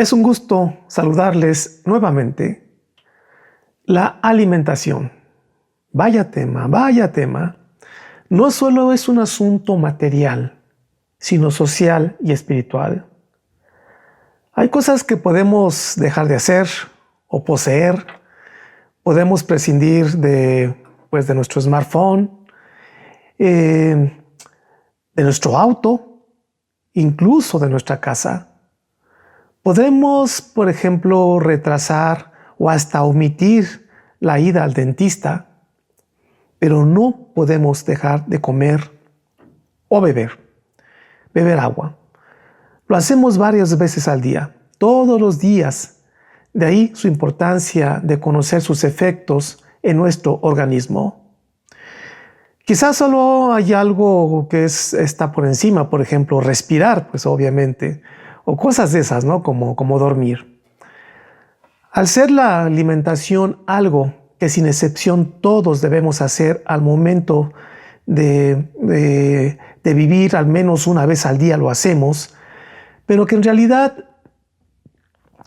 Es un gusto saludarles nuevamente. La alimentación. Vaya tema, vaya tema. No solo es un asunto material, sino social y espiritual. Hay cosas que podemos dejar de hacer o poseer. Podemos prescindir de nuestro smartphone, de nuestro auto, incluso de nuestra casa. Podemos, por ejemplo, retrasar o hasta omitir la ida al dentista, pero no podemos dejar de comer o beber agua. Lo hacemos varias veces al día, todos los días. De ahí su importancia de conocer sus efectos en nuestro organismo. Quizás solo hay algo que está por encima, por ejemplo, respirar, pues obviamente, o cosas de esas, ¿no? Como dormir. Al ser la alimentación algo que sin excepción todos debemos hacer al momento de vivir, al menos una vez al día lo hacemos, pero que en realidad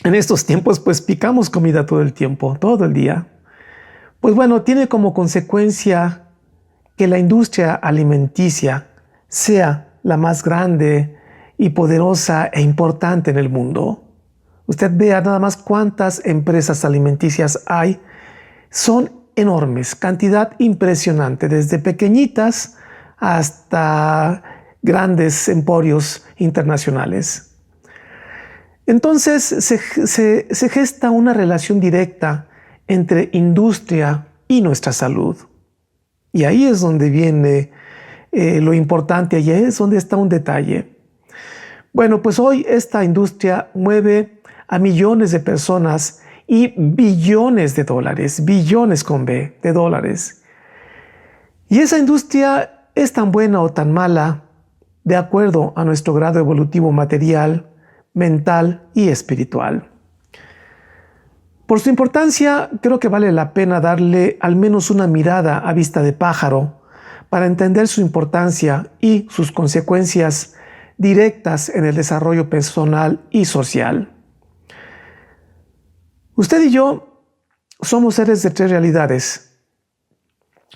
en estos tiempos pues picamos comida todo el tiempo, todo el día. Pues bueno, tiene como consecuencia que la industria alimenticia sea la más grande y poderosa e importante en el mundo. Usted vea nada más cuántas empresas alimenticias hay. Son enormes, cantidad impresionante, desde pequeñitas hasta grandes emporios internacionales. Entonces se gesta una relación directa entre industria y nuestra salud. Y ahí es donde viene lo importante, ahí es donde está un detalle. Bueno, pues hoy esta industria mueve a millones de personas y billones de dólares, billones con B, de dólares. Y esa industria es tan buena o tan mala de acuerdo a nuestro grado evolutivo material, mental y espiritual. Por su importancia, creo que vale la pena darle al menos una mirada a vista de pájaro para entender su importancia y sus consecuencias directas en el desarrollo personal y social. Usted y yo somos seres de tres realidades,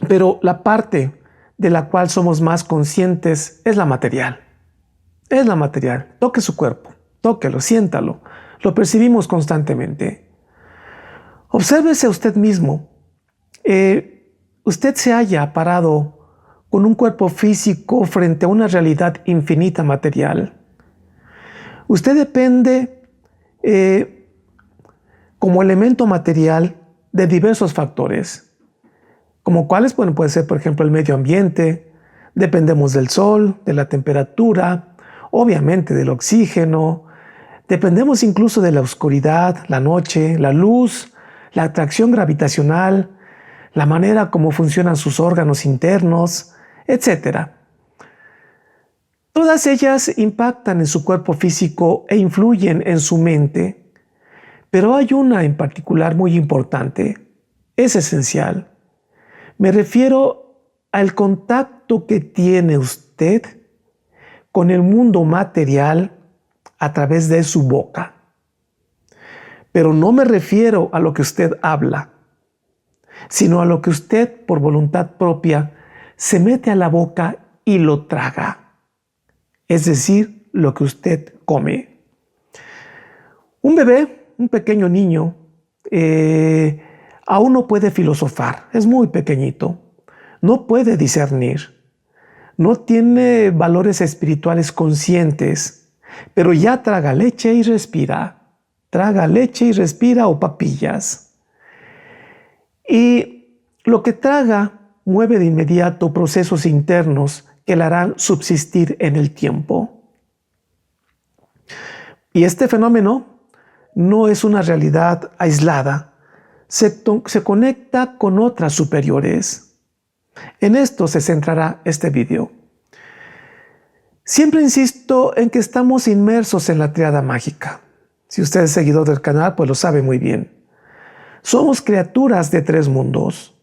pero la parte de la cual somos más conscientes es la material. Es la material. Toque su cuerpo, tóquelo, siéntalo. Lo percibimos constantemente. Obsérvese a usted mismo. Usted se halla parado con un cuerpo físico frente a una realidad infinita material. Usted depende como elemento material de diversos factores, como cuáles puede ser, por ejemplo, el medio ambiente. Dependemos del sol, de la temperatura, obviamente del oxígeno. Dependemos incluso de la oscuridad, la noche, la luz, la atracción gravitacional, la manera como funcionan sus órganos internos, etc. Todas ellas impactan en su cuerpo físico e influyen en su mente. Pero hay una en particular muy importante, es esencial. Me refiero al contacto que tiene usted con el mundo material a través de su boca. Pero no me refiero a lo que usted habla, sino a lo que usted, por voluntad propia, se mete a la boca y lo traga. Es decir, lo que usted come. Un bebé, un pequeño niño, aún no puede filosofar, es muy pequeñito, no puede discernir, no tiene valores espirituales conscientes, pero ya traga leche y respira o papillas. Y lo que traga mueve de inmediato procesos internos que le harán subsistir en el tiempo. Y este fenómeno no es una realidad aislada, se conecta con otras superiores. En esto se centrará este video. Siempre insisto en que estamos inmersos en la tríada mágica. Si usted es seguidor del canal, pues lo sabe muy bien. Somos criaturas de tres mundos.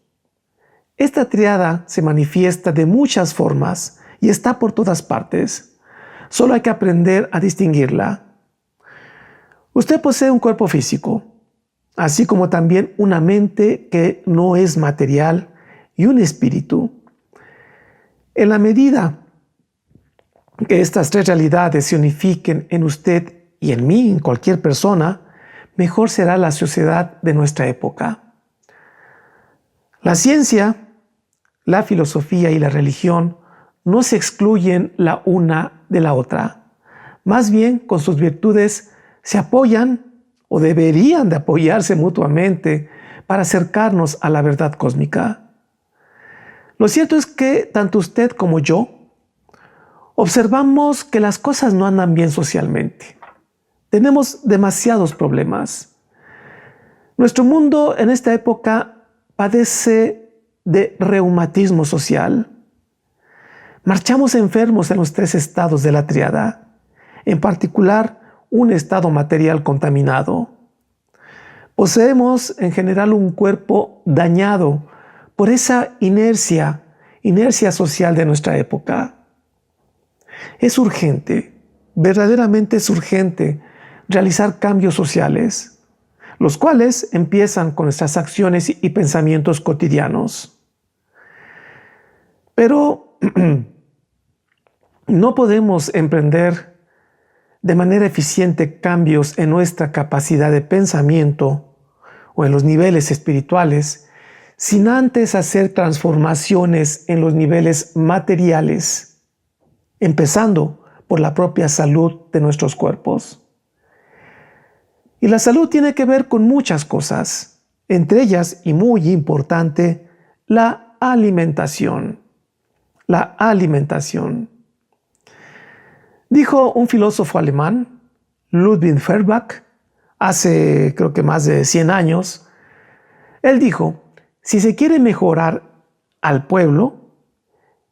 Esta tríada se manifiesta de muchas formas y está por todas partes. Solo hay que aprender a distinguirla. Usted posee un cuerpo físico, así como también una mente que no es material y un espíritu. En la medida que estas tres realidades se unifiquen en usted y en mí, en cualquier persona, mejor será la sociedad de nuestra época. La ciencia, la filosofía y la religión no se excluyen la una de la otra. Más bien, con sus virtudes se apoyan o deberían de apoyarse mutuamente para acercarnos a la verdad cósmica. Lo cierto es que tanto usted como yo observamos que las cosas no andan bien socialmente. Tenemos demasiados problemas. Nuestro mundo en esta época padece de reumatismo social. Marchamos enfermos en los tres estados de la tríada, en particular un estado material contaminado. Poseemos en general un cuerpo dañado por esa inercia social de nuestra época. Es urgente, verdaderamente es urgente realizar cambios sociales, los cuales empiezan con nuestras acciones y pensamientos cotidianos. Pero no podemos emprender de manera eficiente cambios en nuestra capacidad de pensamiento o en los niveles espirituales sin antes hacer transformaciones en los niveles materiales, empezando por la propia salud de nuestros cuerpos. Y la salud tiene que ver con muchas cosas, entre ellas, y muy importante, la alimentación. La alimentación. Dijo un filósofo alemán, Ludwig Feuerbach, hace creo que más de 100 años, él dijo, si se quiere mejorar al pueblo,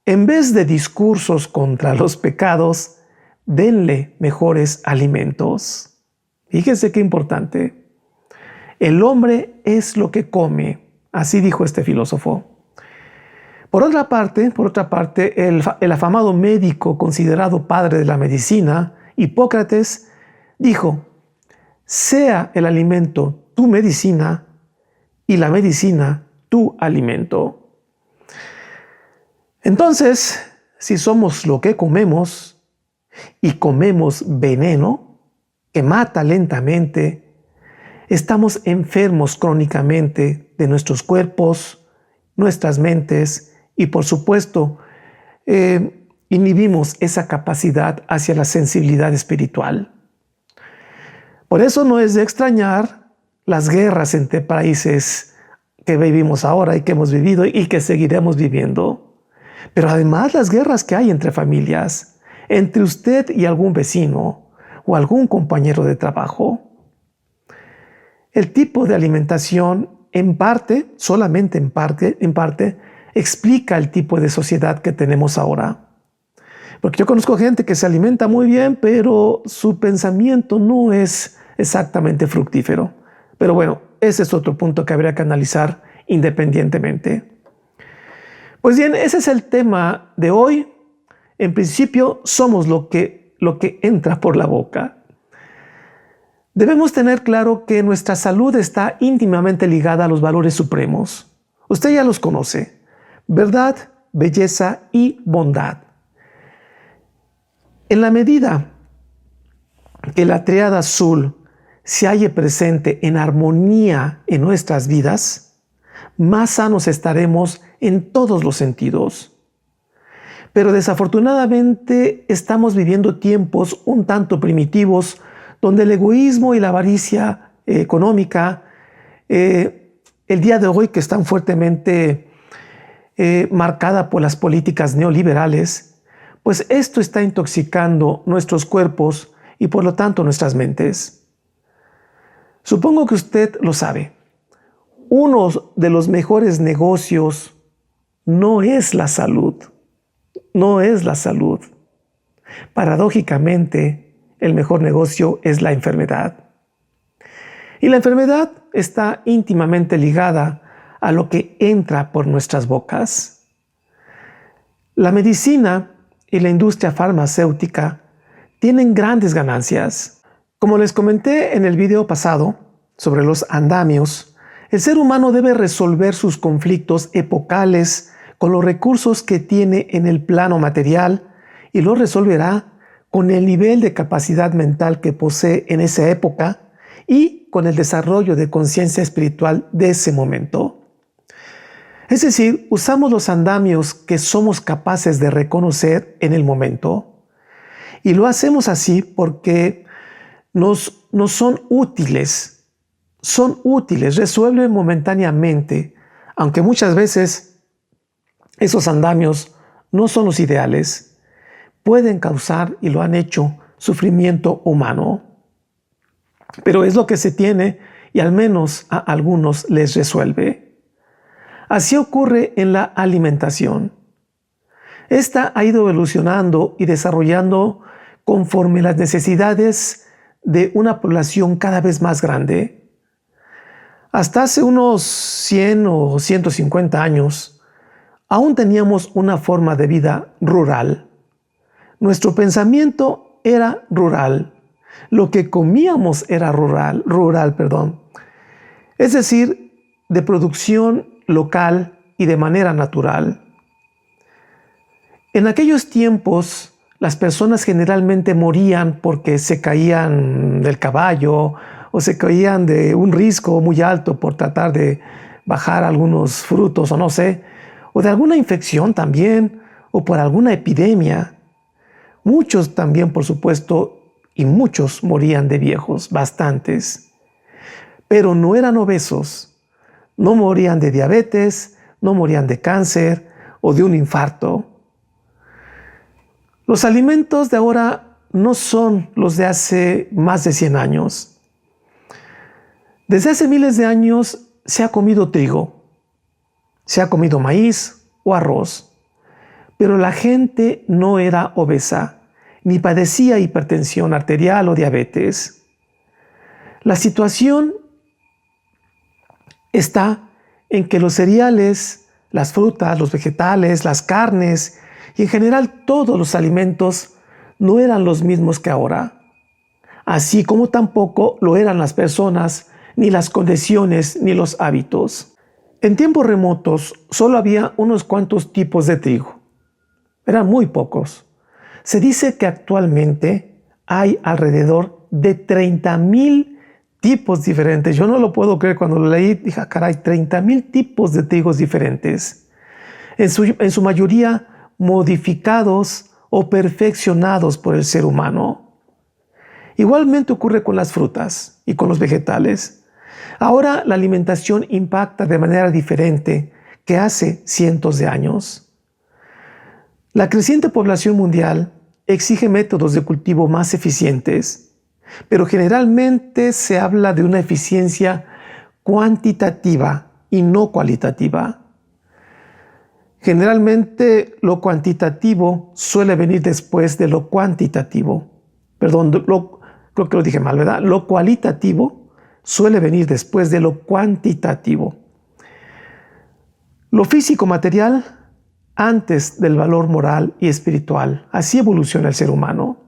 en vez de discursos contra los pecados, denle mejores alimentos. Fíjense qué importante. El hombre es lo que come, así dijo este filósofo. Por otra parte, el afamado médico considerado padre de la medicina, Hipócrates, dijo, sea el alimento tu medicina y la medicina tu alimento. Entonces, si somos lo que comemos y comemos veneno que mata lentamente, estamos enfermos crónicamente de nuestros cuerpos, nuestras mentes y, por supuesto, inhibimos esa capacidad hacia la sensibilidad espiritual. Por eso no es de extrañar las guerras entre países que vivimos ahora y que hemos vivido y que seguiremos viviendo. Pero además las guerras que hay entre familias, entre usted y algún vecino o algún compañero de trabajo. El tipo de alimentación, en parte, solamente en parte, explica el tipo de sociedad que tenemos ahora. Porque yo conozco gente que se alimenta muy bien, pero su pensamiento no es exactamente fructífero. Pero bueno, ese es otro punto que habría que analizar independientemente. Pues bien, ese es el tema de hoy. En principio, somos lo que entra por la boca. Debemos tener claro que nuestra salud está íntimamente ligada a los valores supremos. Usted ya los conoce: verdad, belleza y bondad. En la medida que la tríada azul se halle presente en armonía en nuestras vidas, más sanos estaremos en todos los sentidos. Pero desafortunadamente estamos viviendo tiempos un tanto primitivos donde el egoísmo y la avaricia económica, el día de hoy que están fuertemente marcada por las políticas neoliberales, pues esto está intoxicando nuestros cuerpos y por lo tanto nuestras mentes. Supongo que usted lo sabe. Uno de los mejores negocios no es la salud. No es la salud. Paradójicamente, el mejor negocio es la enfermedad. Y la enfermedad está íntimamente ligada a lo que entra por nuestras bocas. La medicina y la industria farmacéutica tienen grandes ganancias. Como les comenté en el video pasado sobre los andamios, el ser humano debe resolver sus conflictos epocales con los recursos que tiene en el plano material y lo resolverá con el nivel de capacidad mental que posee en esa época y con el desarrollo de conciencia espiritual de ese momento. Es decir, usamos los andamios que somos capaces de reconocer en el momento y lo hacemos así porque nos son útiles, resuelven momentáneamente, aunque muchas veces esos andamios no son los ideales, pueden causar, y lo han hecho, sufrimiento humano. Pero es lo que se tiene y al menos a algunos les resuelve. Así ocurre en la alimentación. Esta ha ido evolucionando y desarrollando conforme las necesidades de una población cada vez más grande. Hasta hace unos 100 o 150 años, aún teníamos una forma de vida rural. Nuestro pensamiento era rural. Lo que comíamos era rural. Es decir, de producción local y de manera natural. En aquellos tiempos, las personas generalmente morían porque se caían del caballo o se caían de un risco muy alto por tratar de bajar algunos frutos o no sé, o de alguna infección también, o por alguna epidemia. Muchos también, por supuesto, y muchos morían de viejos, bastantes. Pero no eran obesos, no morían de diabetes, no morían de cáncer o de un infarto. Los alimentos de ahora no son los de hace más de 100 años. Desde hace miles de años se ha comido trigo, se ha comido maíz o arroz, pero la gente no era obesa, ni padecía hipertensión arterial o diabetes. La situación está en que los cereales, las frutas, los vegetales, las carnes y en general todos los alimentos no eran los mismos que ahora, así como tampoco lo eran las personas, ni las condiciones, ni los hábitos. En tiempos remotos solo había unos cuantos tipos de trigo. Eran muy pocos. Se dice que actualmente hay alrededor de 30,000 tipos diferentes. Yo no lo puedo creer. Cuando lo leí dije, caray, 30,000 tipos de trigos diferentes. En su mayoría modificados o perfeccionados por el ser humano. Igualmente ocurre con las frutas y con los vegetales. Ahora la alimentación impacta de manera diferente que hace cientos de años. La creciente población mundial exige métodos de cultivo más eficientes, pero generalmente se habla de una eficiencia cuantitativa y no cualitativa. Generalmente lo cuantitativo suele venir después de lo cuantitativo. Perdón, creo que lo dije mal, ¿verdad? Lo cualitativo suele venir después de lo cuantitativo. Lo físico material antes del valor moral y espiritual. Así evoluciona el ser humano.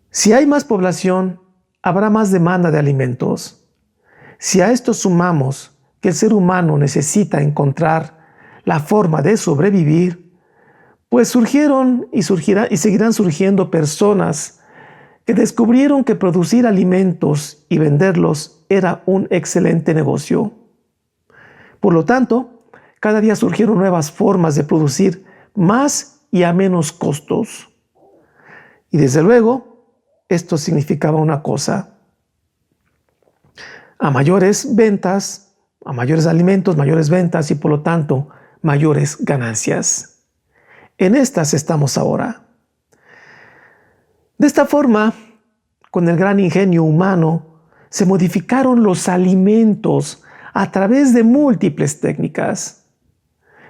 Si hay más población, habrá más demanda de alimentos. Si a esto sumamos que el ser humano necesita encontrar la forma de sobrevivir, pues surgieron y seguirán surgiendo personas que descubrieron que producir alimentos y venderlos era un excelente negocio. Por lo tanto, cada día surgieron nuevas formas de producir más y a menos costos. Y desde luego, esto significaba una cosa: a mayores ventas, a mayores alimentos, mayores ventas y por lo tanto, mayores ganancias. En estas estamos ahora. De esta forma, con el gran ingenio humano, se modificaron los alimentos a través de múltiples técnicas.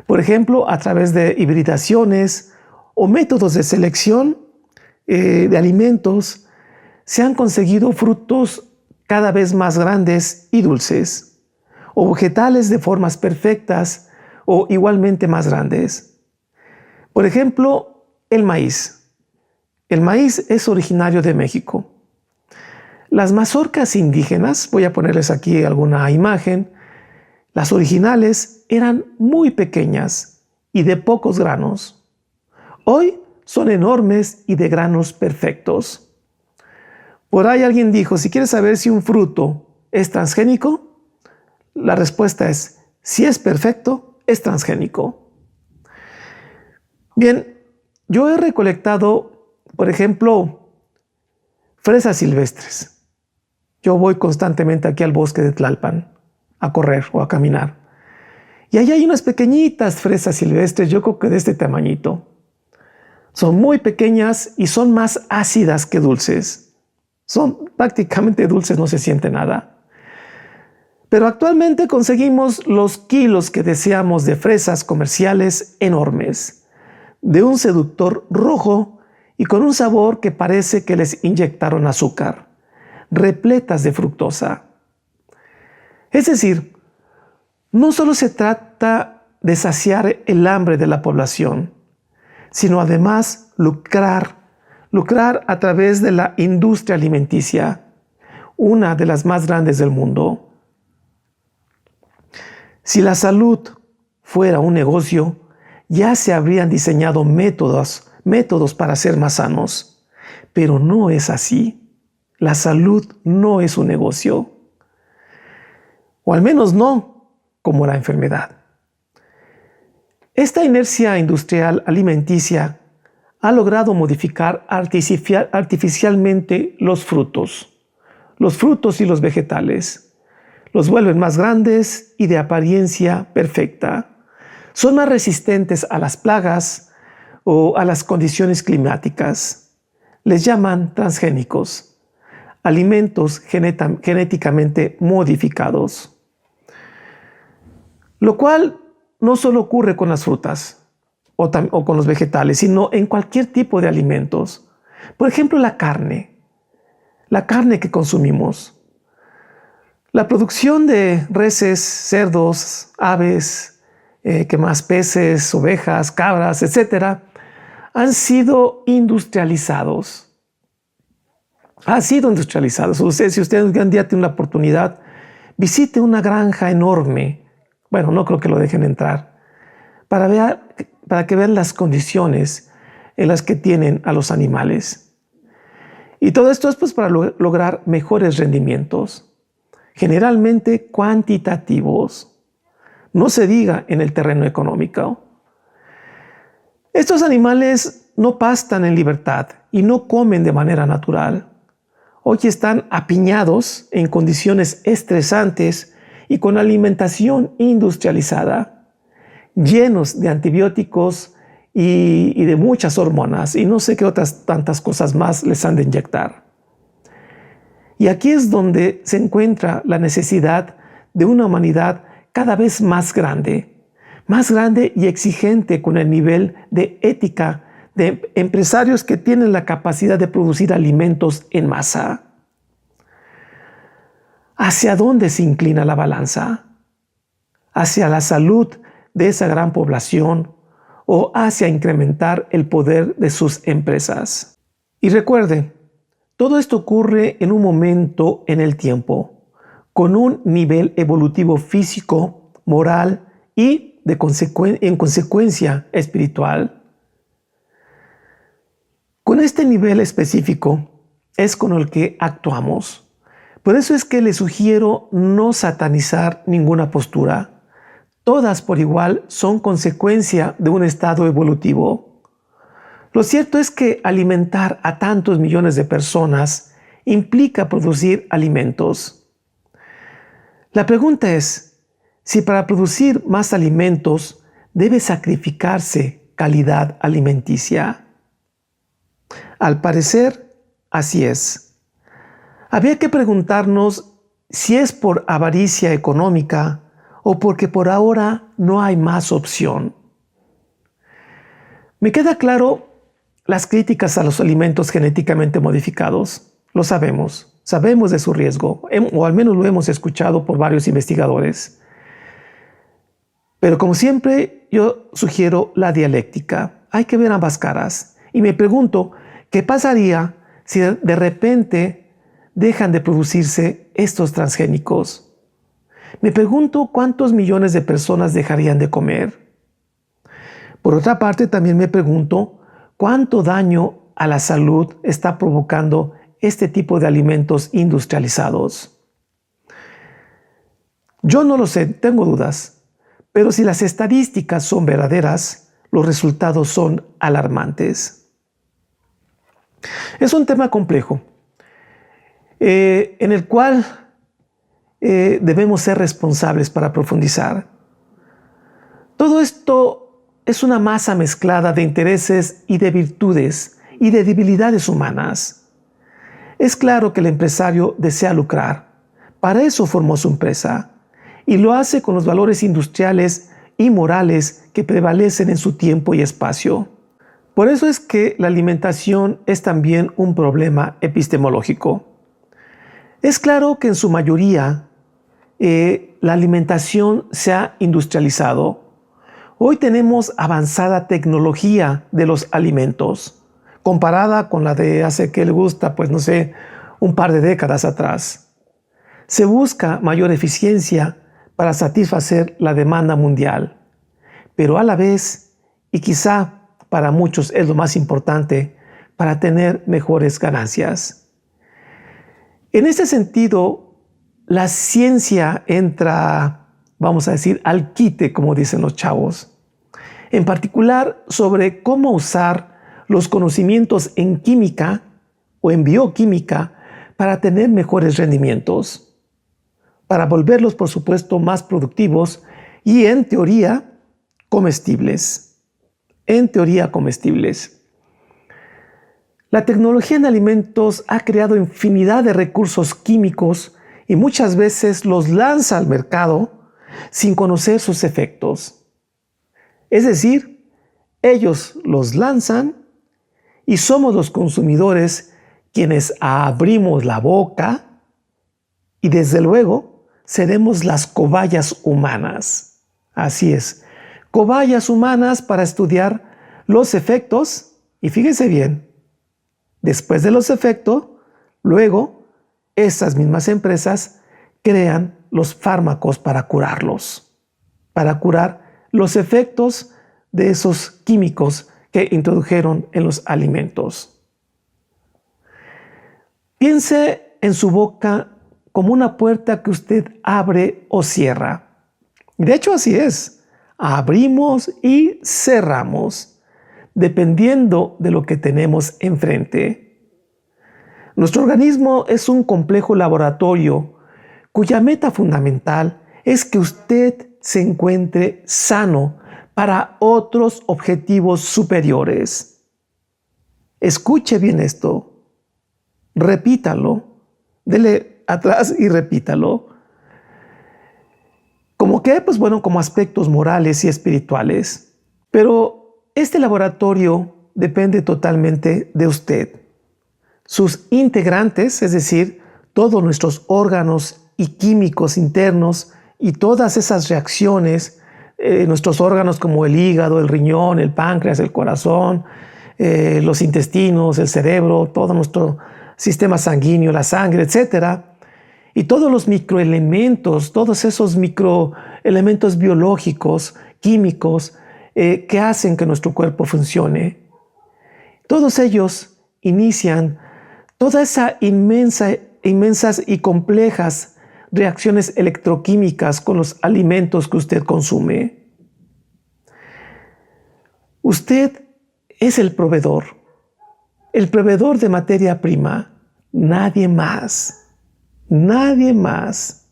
Por ejemplo, a través de hibridaciones o métodos de selección de alimentos, se han conseguido frutos cada vez más grandes y dulces, o vegetales de formas perfectas o igualmente más grandes. Por ejemplo, el maíz. El maíz es originario de México Las mazorcas indígenas, voy a ponerles aquí alguna imagen, las originales eran muy pequeñas y de pocos granos. Hoy son enormes y de granos perfectos. Por ahí alguien dijo, si quieres saber si un fruto es transgénico, la respuesta es, si es perfecto, es transgénico. Bien, yo he recolectado, por ejemplo, fresas silvestres. Yo voy constantemente aquí al bosque de Tlalpan a correr o a caminar. Y ahí hay unas pequeñitas fresas silvestres, yo creo que de este tamañito. Son muy pequeñas y son más ácidas que dulces. Son prácticamente dulces, no se siente nada. Pero actualmente conseguimos los kilos que deseamos de fresas comerciales enormes, de un seductor rojo y con un sabor que parece que les inyectaron azúcar, repletas de fructosa. Es decir, no solo se trata de saciar el hambre de la población, sino además lucrar a través de la industria alimenticia, una de las más grandes del mundo. Si la salud fuera un negocio, ya se habrían diseñado métodos para ser más sanos, pero no es así. La salud no es un negocio, o al menos no como la enfermedad. Esta inercia industrial alimenticia ha logrado modificar artificialmente los frutos y los vegetales. Los vuelven más grandes y de apariencia perfecta. Son más resistentes a las plagas o a las condiciones climáticas. Les llaman transgénicos, alimentos genéticamente modificados. Lo cual no solo ocurre con las frutas o con los vegetales, sino en cualquier tipo de alimentos. Por ejemplo, la carne que consumimos. La producción de reses, cerdos, aves, peces, ovejas, cabras, etc., han sido industrializados. O sea, si usted un día tiene una oportunidad, visite una granja enorme. Bueno, no creo que lo dejen entrar. Para que vean las condiciones en las que tienen a los animales. Y todo esto es pues para lograr mejores rendimientos, generalmente cuantitativos. No se diga en el terreno económico. Estos animales no pastan en libertad y no comen de manera natural. Hoy están apiñados en condiciones estresantes y con alimentación industrializada, llenos de antibióticos y de muchas hormonas, y no sé qué otras tantas cosas más les han de inyectar. Y aquí es donde se encuentra la necesidad de una humanidad cada vez más grande y exigente con el nivel de ética de empresarios que tienen la capacidad de producir alimentos en masa. ¿Hacia dónde se inclina la balanza? ¿Hacia la salud de esa gran población o hacia incrementar el poder de sus empresas? Y recuerde, todo esto ocurre en un momento en el tiempo, con un nivel evolutivo físico, moral y en consecuencia espiritual. Con este nivel específico es con el que actuamos. Por eso es que le sugiero no satanizar ninguna postura. Todas por igual son consecuencia de un estado evolutivo. Lo cierto es que alimentar a tantos millones de personas implica producir alimentos. La pregunta es, si para producir más alimentos debe sacrificarse calidad alimenticia. Al parecer, así es. Había que preguntarnos si es por avaricia económica o porque por ahora no hay más opción. Me queda claro las críticas a los alimentos genéticamente modificados. Lo sabemos de su riesgo, o al menos lo hemos escuchado por varios investigadores. Pero como siempre, yo sugiero la dialéctica. Hay que ver ambas caras. Y me pregunto, ¿qué pasaría si de repente dejan de producirse estos transgénicos. Me pregunto cuántos millones de personas dejarían de comer. Por otra parte, también me pregunto cuánto daño a la salud está provocando este tipo de alimentos industrializados. Yo no lo sé, tengo dudas, pero si las estadísticas son verdaderas, los resultados son alarmantes. Es un tema complejo, en el cual debemos ser responsables para profundizar. Todo esto es una masa mezclada de intereses y de virtudes y de debilidades humanas. Es claro que el empresario desea lucrar. Para eso formó su empresa y lo hace con los valores industriales y morales que prevalecen en su tiempo y espacio. Por eso es que la alimentación es también un problema epistemológico. Es claro que en su mayoría la alimentación se ha industrializado. Hoy tenemos avanzada tecnología de los alimentos, comparada con la de hace que le gusta, pues no sé, un par de décadas atrás. Se busca mayor eficiencia para satisfacer la demanda mundial, pero a la vez, y quizá para muchos es lo más importante, para tener mejores ganancias. En este sentido, la ciencia entra, vamos a decir, al quite, como dicen los chavos. En particular, sobre cómo usar los conocimientos en química o en bioquímica para tener mejores rendimientos, para volverlos, por supuesto, más productivos y, en teoría, comestibles. En teoría, comestibles. La tecnología en alimentos ha creado infinidad de recursos químicos y muchas veces los lanza al mercado sin conocer sus efectos. Es decir, ellos los lanzan y somos los consumidores quienes abrimos la boca y desde luego seremos las cobayas humanas. Así es, cobayas humanas para estudiar los efectos y fíjense bien, después de los efectos, luego estas mismas empresas crean los fármacos para curarlos, para curar los efectos de esos químicos que introdujeron en los alimentos. Piense en su boca como una puerta que usted abre o cierra. De hecho, así es. Abrimos y cerramos, dependiendo de lo que tenemos enfrente. Nuestro organismo es un complejo laboratorio cuya meta fundamental es que usted se encuentre sano para otros objetivos superiores. Escuche bien esto, repítalo, dele atrás y repítalo. ¿Cómo qué? Pues bueno, como aspectos morales y espirituales. Pero este laboratorio depende totalmente de usted. Sus integrantes, es decir, todos nuestros órganos y químicos internos y todas esas reacciones, nuestros órganos como el hígado, el riñón, el páncreas, el corazón, los intestinos, el cerebro, todo nuestro sistema sanguíneo, la sangre, etc. Y todos los microelementos, todos esos microelementos biológicos, químicos, que hacen que nuestro cuerpo funcione. Todos ellos inician toda esa inmensas y complejas reacciones electroquímicas con los alimentos que usted consume. Usted es el proveedor de materia prima, nadie más, nadie más.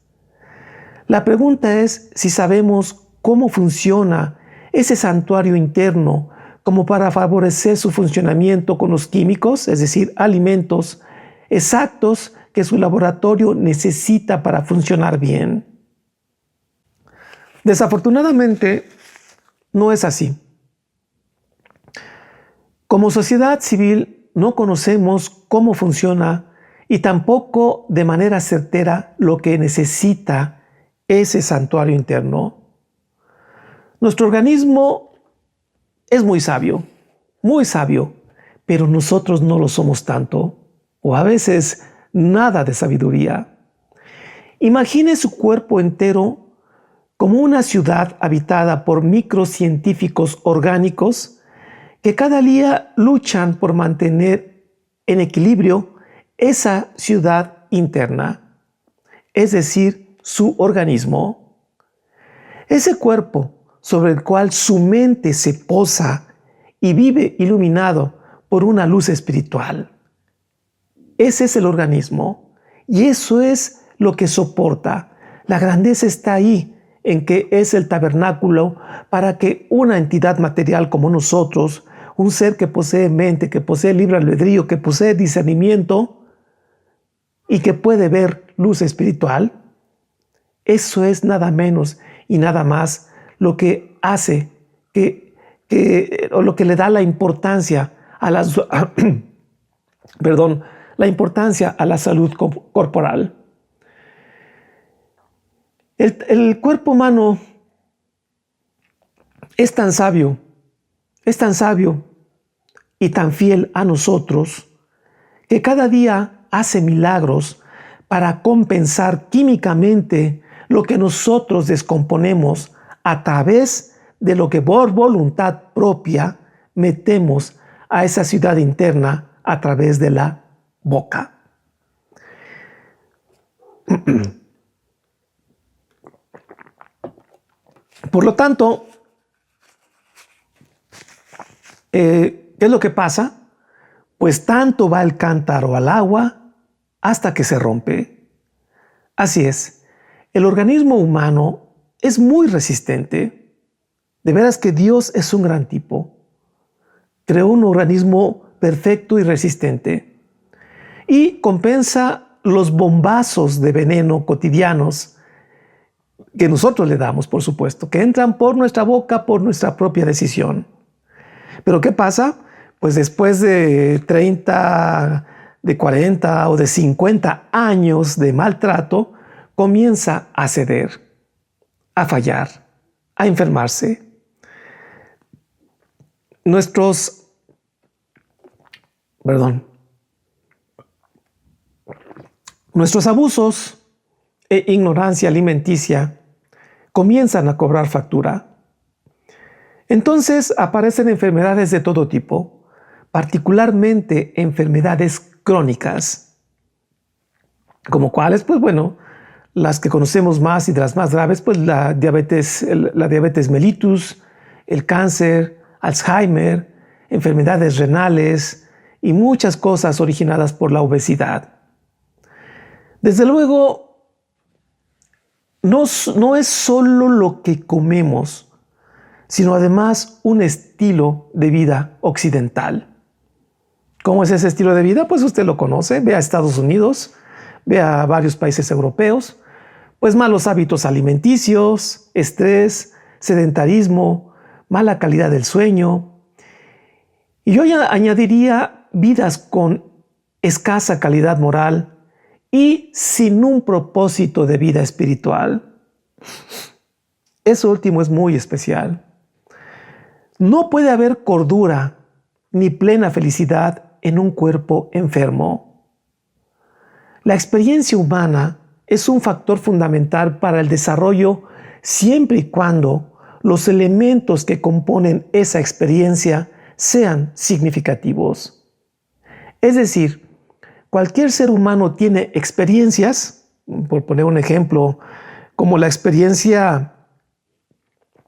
La pregunta es si sabemos cómo funciona ese santuario interno como para favorecer su funcionamiento con los químicos, es decir, alimentos exactos que su laboratorio necesita para funcionar bien. Desafortunadamente, no es así. Como sociedad civil no conocemos cómo funciona y tampoco de manera certera lo que necesita ese santuario interno. Nuestro organismo es muy sabio, pero nosotros no lo somos tanto, o a veces nada de sabiduría. Imagine su cuerpo entero como una ciudad habitada por microcientíficos orgánicos que cada día luchan por mantener en equilibrio esa ciudad interna, es decir, su organismo. Ese cuerpo sobre el cual su mente se posa y vive iluminado por una luz espiritual. Ese es el organismo y eso es lo que soporta. La grandeza está ahí, en que es el tabernáculo para que una entidad material como nosotros, un ser que posee mente, que posee libre albedrío, que posee discernimiento y que puede ver luz espiritual, eso es nada menos y nada más lo que hace o lo que le da la importancia a la, perdón, la importancia a la salud corporal. El cuerpo humano es tan sabio y tan fiel a nosotros que cada día hace milagros para compensar químicamente lo que nosotros descomponemos a través de lo que por voluntad propia metemos a esa ciudad interna a través de la boca. Por lo tanto, ¿qué es lo que pasa? Pues tanto va el cántaro al agua hasta que se rompe. Así es, el organismo humano es muy resistente. De veras que Dios es un gran tipo. Creó un organismo perfecto y resistente y compensa los bombazos de veneno cotidianos que nosotros le damos, por supuesto, que entran por nuestra boca, por nuestra propia decisión. Pero ¿qué pasa? Pues después de 30, de 40 o de 50 años de maltrato, comienza a ceder, a fallar, a enfermarse. Nuestros abusos e ignorancia alimenticia comienzan a cobrar factura. Entonces aparecen enfermedades de todo tipo, particularmente enfermedades crónicas, como cuáles, pues bueno, las que conocemos más y de las más graves, pues la diabetes mellitus, el cáncer, Alzheimer, enfermedades renales y muchas cosas originadas por la obesidad. Desde luego, no es solo lo que comemos, sino además un estilo de vida occidental. ¿Cómo es ese estilo de vida? Pues usted lo conoce, ve a Estados Unidos, ve a varios países europeos, pues malos hábitos alimenticios, estrés, sedentarismo, mala calidad del sueño. Y yo añadiría vidas con escasa calidad moral y sin un propósito de vida espiritual. Eso último es muy especial. No puede haber cordura ni plena felicidad en un cuerpo enfermo. La experiencia humana es un factor fundamental para el desarrollo siempre y cuando los elementos que componen esa experiencia sean significativos. Es decir, cualquier ser humano tiene experiencias, por poner un ejemplo, como la experiencia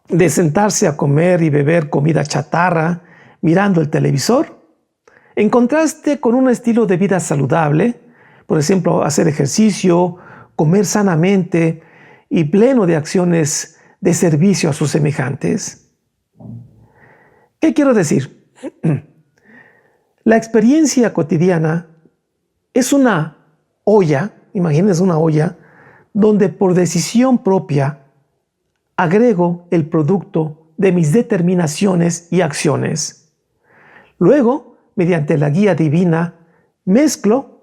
de sentarse a comer y beber comida chatarra mirando el televisor, en contraste con un estilo de vida saludable, por ejemplo, hacer ejercicio, comer sanamente y pleno de acciones de servicio a sus semejantes. ¿Qué quiero decir? La experiencia cotidiana es una olla, imagínense una olla, donde por decisión propia agrego el producto de mis determinaciones y acciones. Luego, mediante la guía divina, mezclo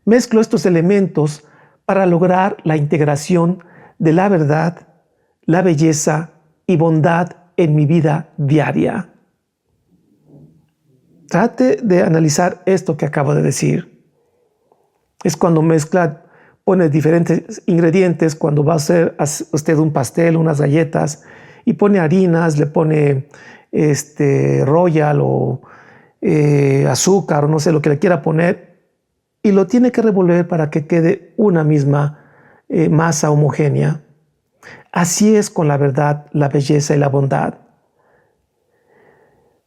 estos elementos para lograr la integración de la verdad, la belleza y bondad en mi vida diaria. Trate de analizar esto que acabo de decir. Es cuando mezcla, pone diferentes ingredientes, cuando va a hacer usted un pastel, unas galletas, y pone harinas, le pone royal o azúcar, o no sé lo que le quiera poner, y lo tiene que revolver para que quede una misma masa homogénea. Así es con la verdad, la belleza y la bondad.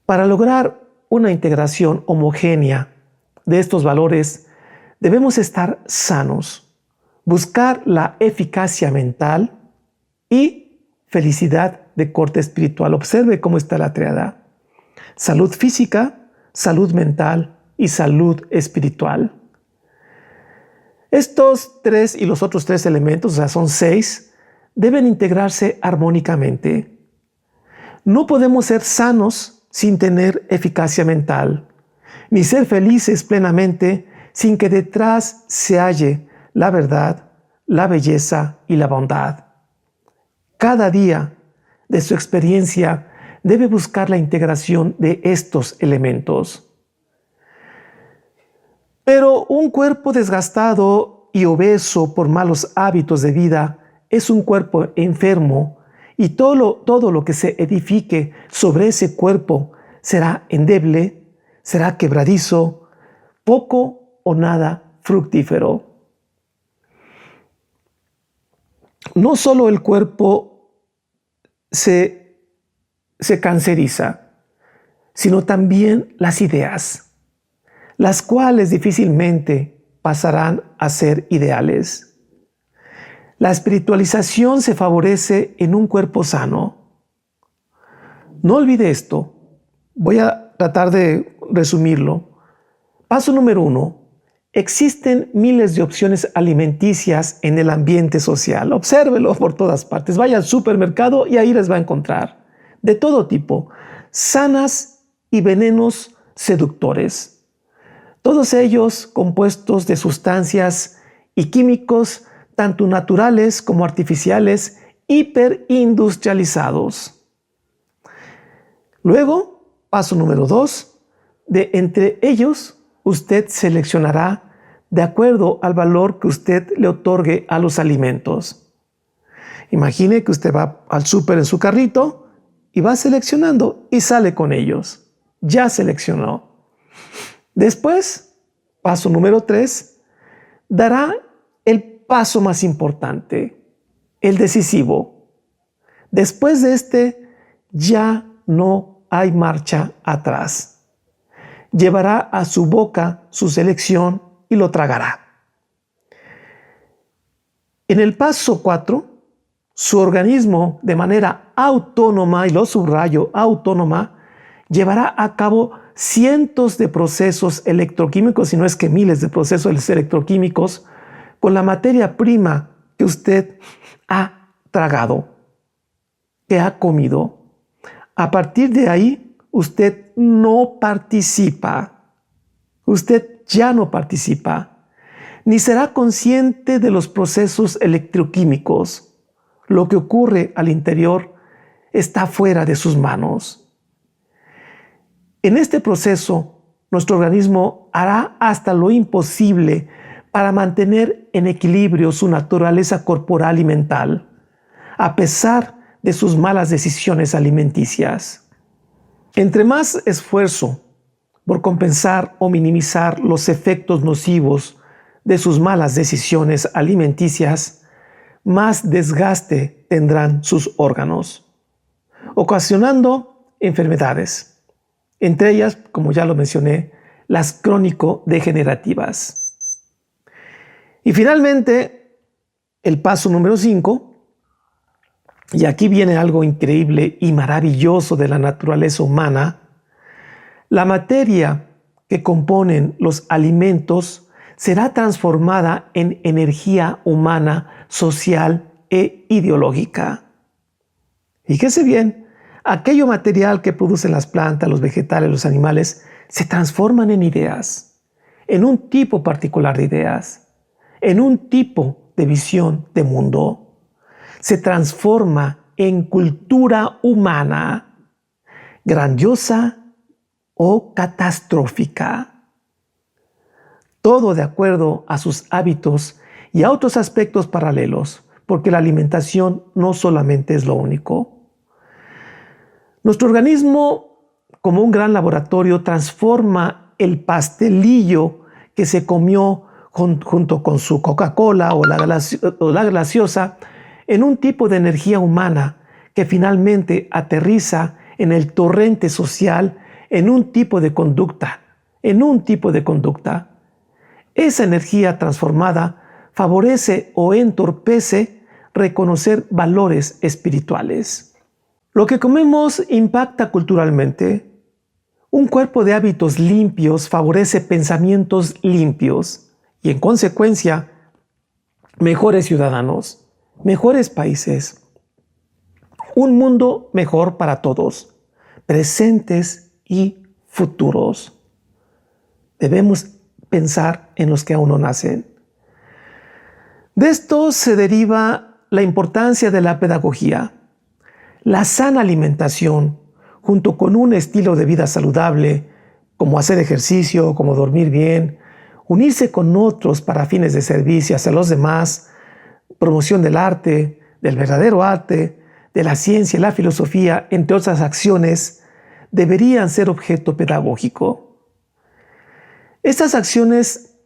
Para lograr una integración homogénea de estos valores, debemos estar sanos, buscar la eficacia mental y felicidad de corte espiritual. Observe cómo está la triada: salud física, salud mental y salud espiritual. Estos tres y los otros tres elementos, o sea, son 6, deben integrarse armónicamente. No podemos ser sanos sin tener eficacia mental, ni ser felices plenamente sin que detrás se halle la verdad, la belleza y la bondad. Cada día de su experiencia debe buscar la integración de estos elementos. Pero un cuerpo desgastado y obeso por malos hábitos de vida es un cuerpo enfermo, y todo lo que se edifique sobre ese cuerpo será endeble, será quebradizo, poco o nada fructífero. No solo el cuerpo se canceriza, sino también las ideas, las cuales difícilmente pasarán a ser ideales. La espiritualización se favorece en un cuerpo sano. No olvide esto. Voy a tratar de resumirlo. Paso número 1. Existen miles de opciones alimenticias en el ambiente social. Obsérvelo por todas partes. Vaya al supermercado y ahí les va a encontrar. De todo tipo. Sanas y venenos seductores. Todos ellos compuestos de sustancias y químicos tanto naturales como artificiales, hiperindustrializados. Luego, paso número 2, de entre ellos usted seleccionará de acuerdo al valor que usted le otorgue a los alimentos. Imagine que usted va al súper en su carrito y va seleccionando y sale con ellos. Ya seleccionó. Después, paso número 3, dará el paso más importante, el decisivo. Después de este, ya no hay marcha atrás. Llevará a su boca su selección y lo tragará. En el paso 4, su organismo de manera autónoma, y lo subrayo, autónoma, llevará a cabo cientos de procesos electroquímicos, si no es que miles de procesos electroquímicos, con la materia prima que usted ha tragado, que ha comido. A partir de ahí, usted no participa. Usted ya no participa, ni será consciente de los procesos electroquímicos. Lo que ocurre al interior está fuera de sus manos. En este proceso, nuestro organismo hará hasta lo imposible para mantener en equilibrio su naturaleza corporal y mental, a pesar de sus malas decisiones alimenticias. Entre más esfuerzo por compensar o minimizar los efectos nocivos de sus malas decisiones alimenticias, más desgaste tendrán sus órganos, ocasionando enfermedades, entre ellas, como ya lo mencioné, las crónico-degenerativas. Y finalmente, el paso número 5, y aquí viene algo increíble y maravilloso de la naturaleza humana. La materia que componen los alimentos será transformada en energía humana, social e ideológica. Fíjese bien, aquello material que producen las plantas, los vegetales, los animales, se transforman en ideas, en un tipo particular de ideas, en un tipo de visión de mundo. Se transforma en cultura humana, grandiosa o catastrófica. todo de acuerdo a sus hábitos y a otros aspectos paralelos, porque la alimentación no solamente es lo único. Nuestro organismo, como un gran laboratorio, transforma el pastelillo que se comió junto con su Coca-Cola o la gaseosa en un tipo de energía humana que finalmente aterriza en el torrente social, en un tipo de conducta. Esa energía transformada favorece o entorpece reconocer valores espirituales. Lo que comemos impacta culturalmente. Un cuerpo de hábitos limpios favorece pensamientos limpios y, en consecuencia, mejores ciudadanos, mejores países, un mundo mejor para todos, presentes y futuros. Debemos pensar en los que aún no nacen. De esto se deriva la importancia de la pedagogía. La sana alimentación, junto con un estilo de vida saludable, como hacer ejercicio, como dormir bien, unirse con otros para fines de servicio hacia los demás, promoción del arte, del verdadero arte, de la ciencia y la filosofía, entre otras acciones, deberían ser objeto pedagógico. Estas acciones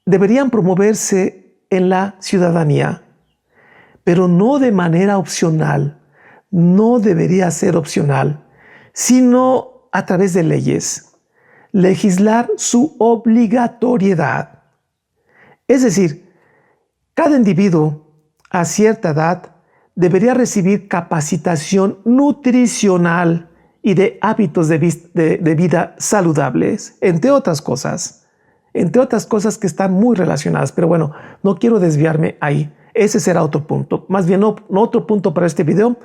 deberían promoverse en la ciudadanía, pero no de manera opcional. No debería ser opcional, sino a través de leyes. Legislar su obligatoriedad. Es decir, cada individuo a cierta edad debería recibir capacitación nutricional y de hábitos de vida saludables, entre otras cosas que están muy relacionadas. Pero bueno, no quiero desviarme ahí. Ese será otro punto. Más bien no otro punto para este video,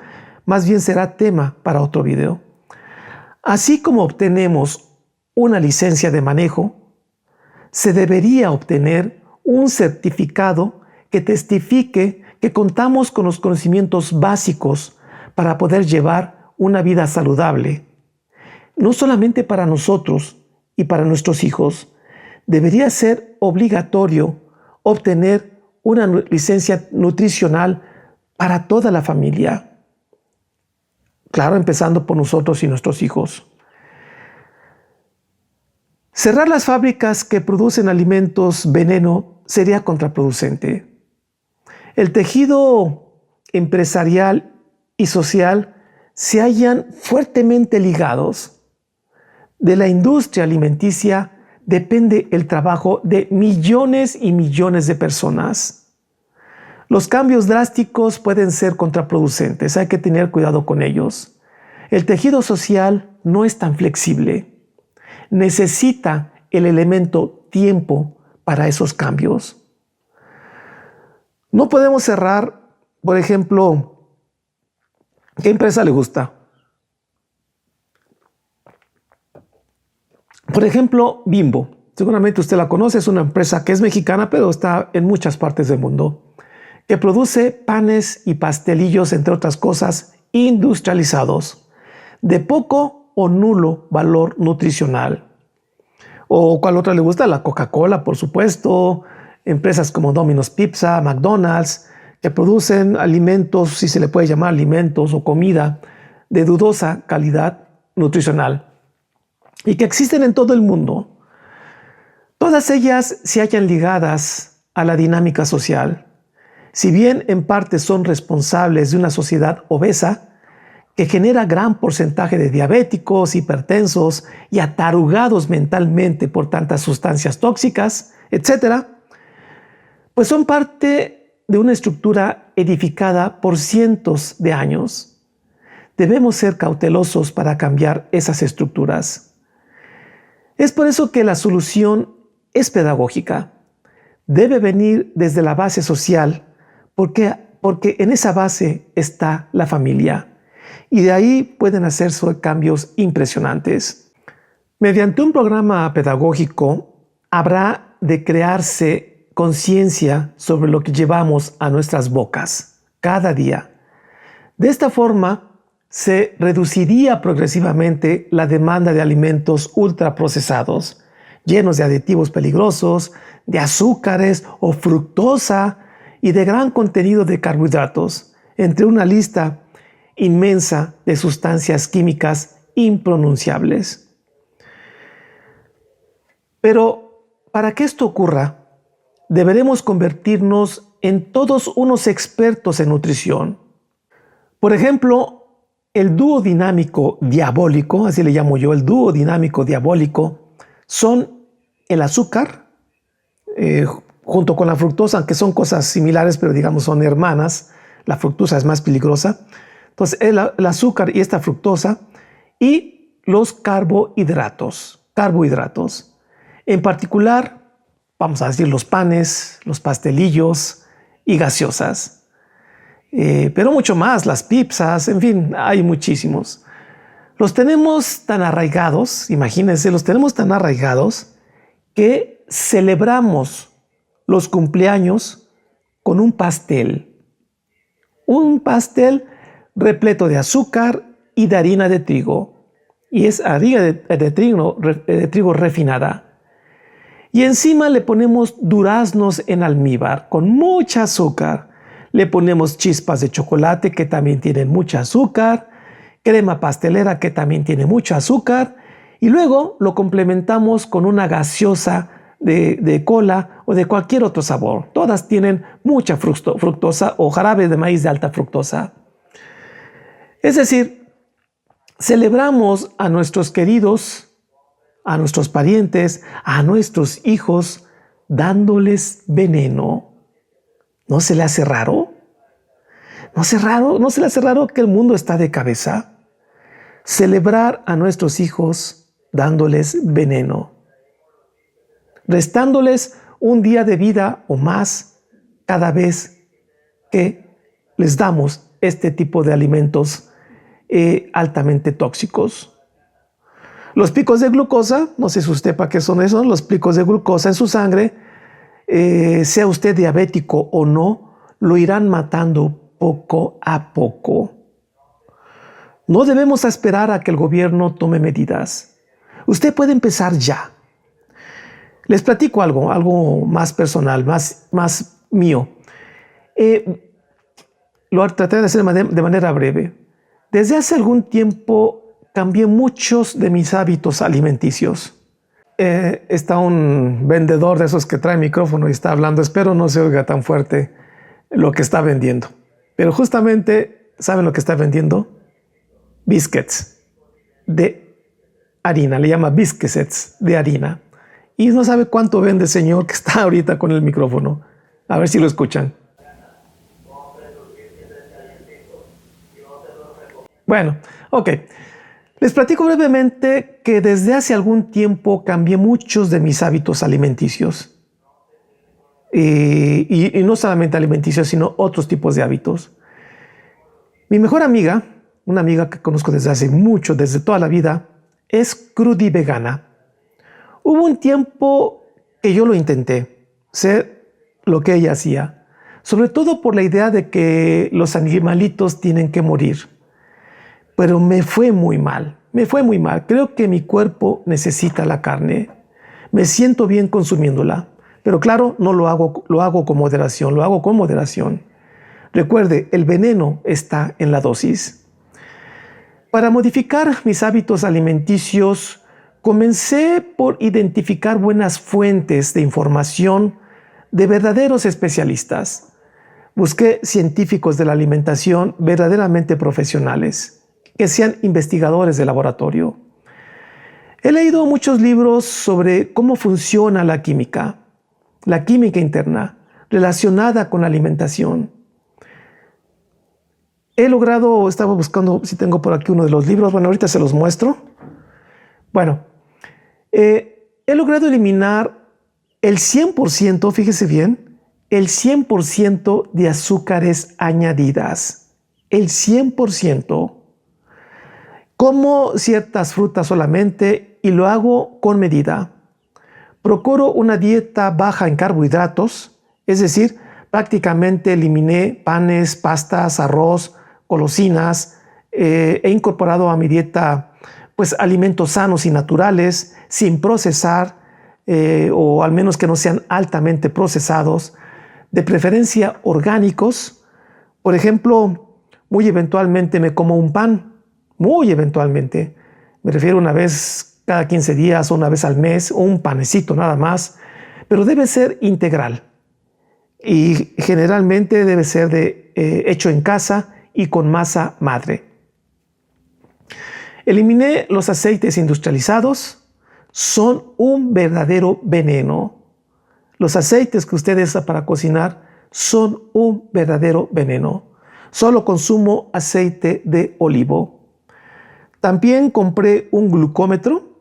más bien será tema para otro video. Así como obtenemos una licencia de manejo, se debería obtener un certificado que testifique que contamos con los conocimientos básicos para poder llevar una vida saludable. No solamente para nosotros y para nuestros hijos, debería ser obligatorio obtener una licencia nutricional para toda la familia. Claro, empezando por nosotros y nuestros hijos. Cerrar las fábricas que producen alimentos veneno sería contraproducente. El tejido empresarial y social se hallan fuertemente ligados. De la industria alimenticia depende el trabajo de millones y millones de personas. Los cambios drásticos pueden ser contraproducentes, hay que tener cuidado con ellos. El tejido social no es tan flexible. Necesita el elemento tiempo para esos cambios. No podemos cerrar, por ejemplo, ¿qué empresa le gusta? Por ejemplo, Bimbo. Seguramente usted la conoce, es una empresa que es mexicana, pero está en muchas partes del mundo, que produce panes y pastelillos, entre otras cosas, industrializados, de poco o nulo valor nutricional. ¿O cuál otra le gusta? La Coca-Cola, por supuesto, empresas como Domino's Pizza, McDonald's, que producen alimentos, si se le puede llamar alimentos o comida, de dudosa calidad nutricional y que existen en todo el mundo. Todas ellas se hallan ligadas a la dinámica social. Si bien en parte son responsables de una sociedad obesa que genera gran porcentaje de diabéticos, hipertensos y atarugados mentalmente por tantas sustancias tóxicas, etc., pues son parte de una estructura edificada por cientos de años. Debemos ser cautelosos para cambiar esas estructuras. Es por eso que la solución es pedagógica. Debe venir desde la base social, porque en esa base está la familia. Y de ahí pueden hacerse cambios impresionantes. Mediante un programa pedagógico habrá de crearse conciencia sobre lo que llevamos a nuestras bocas cada día. De esta forma, se reduciría progresivamente la demanda de alimentos ultraprocesados, llenos de aditivos peligrosos, de azúcares o fructosa y de gran contenido de carbohidratos, entre una lista inmensa de sustancias químicas impronunciables. Pero para que esto ocurra, deberemos convertirnos en todos unos expertos en nutrición. Por ejemplo, el dúo dinámico diabólico, así le llamo yo, el dúo dinámico diabólico, son el azúcar, junto con la fructosa, aunque son cosas similares, pero digamos son hermanas. La fructosa es más peligrosa. Entonces, el azúcar y esta fructosa y los carbohidratos. En particular, vamos a decir los panes, los pastelillos y gaseosas. Pero mucho más, las pizzas, en fin, hay muchísimos. Los tenemos tan arraigados, imagínense, los tenemos tan arraigados que celebramos los cumpleaños con un pastel. Un pastel repleto de azúcar y de harina de trigo. Y es harina de trigo refinada. Y encima le ponemos duraznos en almíbar con mucha azúcar. Le ponemos chispas de chocolate que también tienen mucha azúcar, crema pastelera que también tiene mucho azúcar, y luego lo complementamos con una gaseosa de cola o de cualquier otro sabor. Todas tienen mucha fructosa o jarabe de maíz de alta fructosa. Es decir, celebramos a nuestros queridos, a nuestros parientes, a nuestros hijos, dándoles veneno. ¿No se le hace raro? ¿No se le hace raro que el mundo está de cabeza? Celebrar a nuestros hijos dándoles veneno, restándoles un día de vida o más cada vez que les damos este tipo de alimentos altamente tóxicos. Los picos de glucosa, no sé si usted para qué son esos, los picos de glucosa en su sangre, sea usted diabético o no, lo irán matando poco a poco. No debemos esperar a que el gobierno tome medidas. Usted puede empezar ya. Les platico algo más personal, más mío. Lo trataré de hacer de manera breve. Desde hace algún tiempo cambié muchos de mis hábitos alimenticios. Está un vendedor de esos que trae micrófono y está hablando. Espero no se oiga tan fuerte lo que está vendiendo. Pero justamente, ¿saben lo que está vendiendo? Biscuits de harina. Le llama biscuits de harina. Y no sabe cuánto vende el señor que está ahorita con el micrófono. A ver si lo escuchan. Bueno, ok. Les platico brevemente que desde hace algún tiempo cambié muchos de mis hábitos alimenticios. Y no solamente alimenticios, sino otros tipos de hábitos. Mi mejor amiga, una amiga que conozco desde hace mucho, desde toda la vida, es crudivegana. Hubo un tiempo que yo lo intenté, ser lo que ella hacía, sobre todo por la idea de que los animalitos tienen que morir. Pero me fue muy mal. Creo que mi cuerpo necesita la carne. Me siento bien consumiéndola. Pero claro, no lo hago con moderación. Recuerde, el veneno está en la dosis. Para modificar mis hábitos alimenticios, comencé por identificar buenas fuentes de información de verdaderos especialistas. Busqué científicos de la alimentación verdaderamente profesionales, que sean investigadores de laboratorio. He leído muchos libros sobre cómo funciona la química interna relacionada con la alimentación. Estaba buscando si tengo por aquí uno de los libros, bueno, ahorita se los muestro. Bueno, he logrado eliminar el 100%, fíjese bien, el 100% de azúcares añadidas. El 100%. Como ciertas frutas solamente y lo hago con medida. Procuro una dieta baja en carbohidratos, es decir, prácticamente eliminé panes, pastas, arroz, golosinas. He incorporado a mi dieta pues alimentos sanos y naturales, sin procesar, o al menos que no sean altamente procesados, de preferencia orgánicos. Por ejemplo, muy eventualmente me como un pan, muy eventualmente, me refiero una vez cada 15 días o una vez al mes, o un panecito nada más, pero debe ser integral y generalmente debe ser hecho en casa y con masa madre. Eliminé los aceites industrializados, son un verdadero veneno. Los aceites que usted usa para cocinar son un verdadero veneno. Solo consumo aceite de olivo. También compré un glucómetro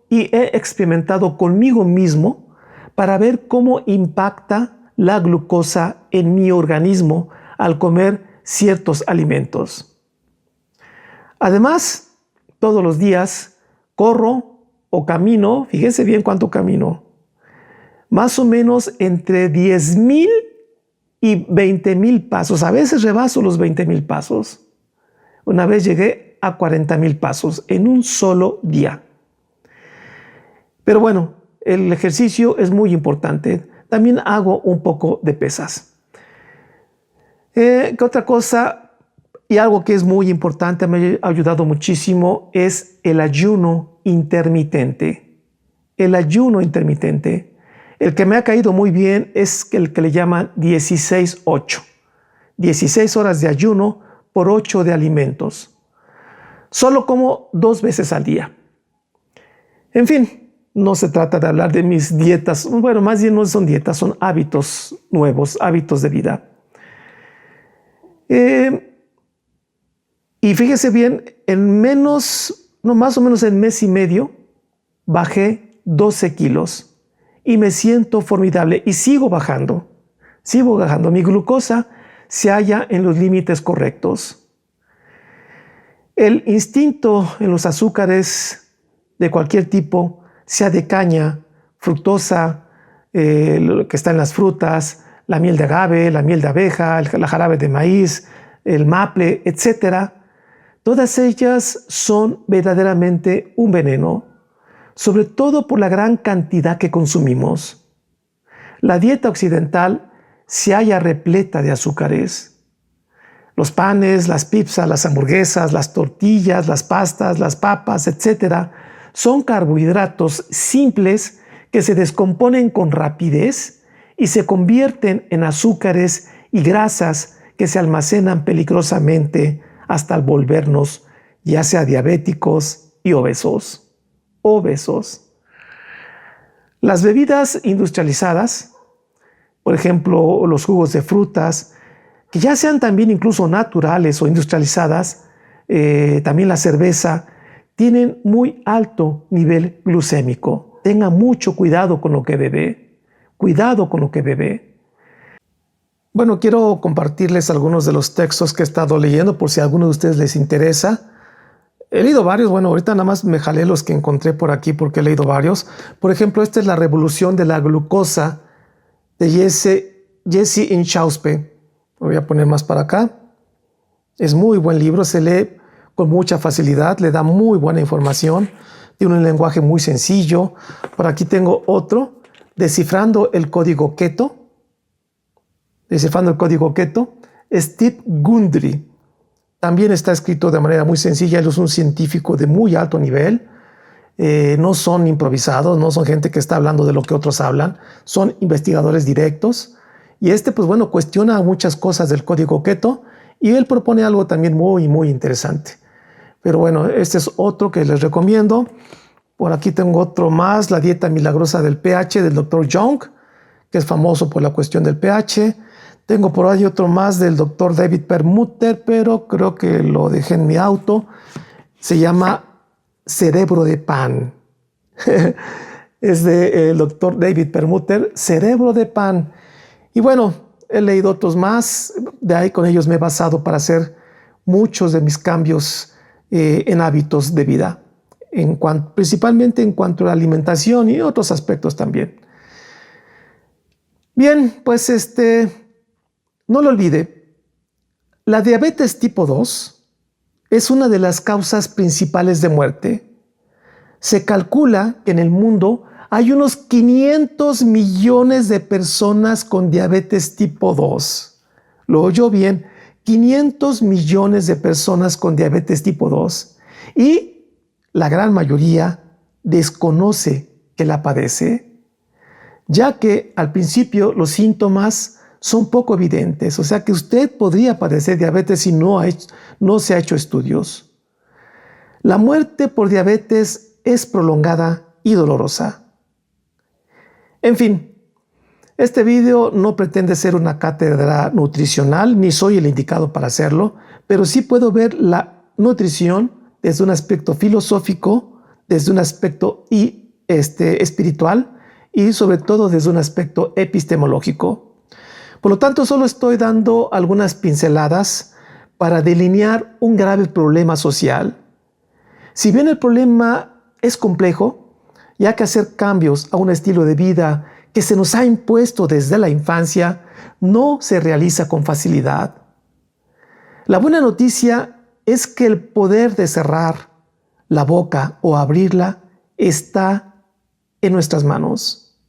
y he experimentado conmigo mismo para ver cómo impacta la glucosa en mi organismo al comer ciertos alimentos. Además, todos los días corro o camino, fíjense bien cuánto camino, más o menos entre 10,000 y 20,000 pasos. A veces rebaso los 20,000 pasos. Una vez llegué a 40,000 pasos en un solo día. Pero bueno, el ejercicio es muy importante. También hago un poco de pesas. ¿Qué otra cosa? Y algo que es muy importante, me ha ayudado muchísimo, es el ayuno intermitente. El ayuno intermitente. El que me ha caído muy bien es el que le llaman 16-8. 16 horas de ayuno por 8 de alimentos. Solo como 2 veces al día. En fin, no se trata de hablar de mis dietas. Bueno, más bien no son dietas, son hábitos nuevos, hábitos de vida. Y fíjese bien, más o menos en mes y medio, bajé 12 kilos y me siento formidable y sigo bajando. Mi glucosa se halla en los límites correctos. El instinto en los azúcares de cualquier tipo, sea de caña, fructosa, lo que está en las frutas, la miel de agave, la miel de abeja, la jarabe de maíz, el maple, etc., todas ellas son verdaderamente un veneno, sobre todo por la gran cantidad que consumimos. La dieta occidental se halla repleta de azúcares. Los panes, las pizzas, las hamburguesas, las tortillas, las pastas, las papas, etc., son carbohidratos simples que se descomponen con rapidez y se convierten en azúcares y grasas que se almacenan peligrosamente hasta volvernos ya sea diabéticos y obesos. Las bebidas industrializadas, por ejemplo, los jugos de frutas, que ya sean también incluso naturales o industrializadas, también la cerveza, tienen muy alto nivel glucémico. Tenga mucho cuidado con lo que bebe. Bueno, quiero compartirles algunos de los textos que he estado leyendo por si a alguno de ustedes les interesa. He leído varios, bueno, ahorita nada más me jalé los que encontré por aquí porque he leído varios. Por ejemplo, esta es La revolución de la glucosa de Jesse Inchauspe. Lo voy a poner más para acá. Es muy buen libro, se lee con mucha facilidad, le da muy buena información, tiene un lenguaje muy sencillo. Por aquí tengo otro, Descifrando el código keto. Steve Gundry. También está escrito de manera muy sencilla, él es un científico de muy alto nivel. No son improvisados, no son gente que está hablando de lo que otros hablan, son investigadores directos. Y pues bueno, cuestiona muchas cosas del código keto y él propone algo también muy, muy interesante. Pero bueno, este es otro que les recomiendo. Por aquí tengo otro más, La dieta milagrosa del pH del Dr. Young, que es famoso por la cuestión del pH. Tengo por ahí otro más del Dr. David Perlmutter, pero creo que lo dejé en mi auto. Se llama Cerebro de Pan. Es del Dr. David Perlmutter, Cerebro de Pan. Y bueno, he leído otros más, de ahí con ellos me he basado para hacer muchos de mis cambios en hábitos de vida, principalmente en cuanto a la alimentación y otros aspectos también. Bien, pues no lo olvide, la diabetes tipo 2 es una de las causas principales de muerte. Se calcula que en el mundo hay unos 500 millones de personas con diabetes tipo 2. ¿Lo oyó bien? 500 millones de personas con diabetes tipo 2. Y la gran mayoría desconoce que la padece, ya que al principio los síntomas son poco evidentes. O sea que usted podría padecer diabetes si no se ha hecho estudios. La muerte por diabetes es prolongada y dolorosa. En fin, este video no pretende ser una cátedra nutricional, ni soy el indicado para hacerlo, pero sí puedo ver la nutrición desde un aspecto filosófico, desde un aspecto espiritual y sobre todo desde un aspecto epistemológico. Por lo tanto, solo estoy dando algunas pinceladas para delinear un grave problema social. Si bien el problema es complejo, y hay que hacer cambios a un estilo de vida que se nos ha impuesto desde la infancia, no se realiza con facilidad. La buena noticia es que el poder de cerrar la boca o abrirla está en nuestras manos.